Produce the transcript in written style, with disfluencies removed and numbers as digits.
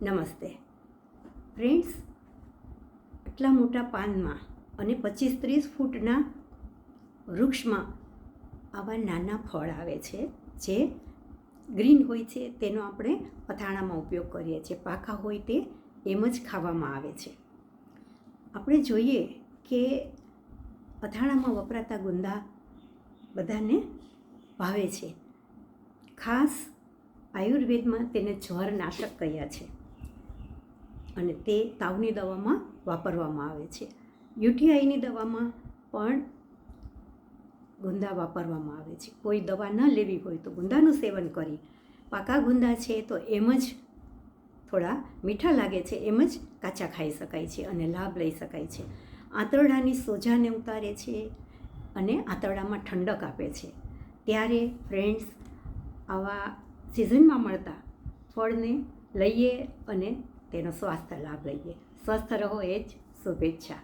નમસ્તે ફ્રેન્ડ્સ, આટલા મોટા પાનમાં અને 25-30 ફૂટના વૃક્ષમાં આવા નાના ફળ આવે છે જે ગ્રીન હોય છે. તેનો આપણે અથાણામાં ઉપયોગ કરીએ છીએ. પાકા હોય તે એમ જ ખાવામાં આવે છે. આપણે જોઈએ કે અથાણામાં વપરાતા ગુંદા બધાને ભાવે છે. ખાસ આયુર્વેદમાં તેને જ્વરનાશક કહ્યા છે અને તે તાવની દવામાં વાપરવામાં આવે છે. યુટીઆઈની દવામાં પણ ગુંદા વાપરવામાં આવે છે. કોઈ દવા ન લેવી હોય તો ગુંદાનું સેવન કરી, પાકા ગુંદા છે તો એમ જ થોડા મીઠા લાગે છે એમ જ કાચા ખાઈ શકાય છે અને લાભ લઈ શકાય છે. આંતરડાની સોજાને ઉતારે છે અને આંતરડામાં ઠંડક આપે છે. ત્યારે ફ્રેન્ડ્સ, આવા સિઝનમાં મળતા ફળને લઈએ અને તેનો સ્વાસ્થ્ય લાભ લઈએ. સ્વસ્થ રહો એ જ શુભેચ્છા.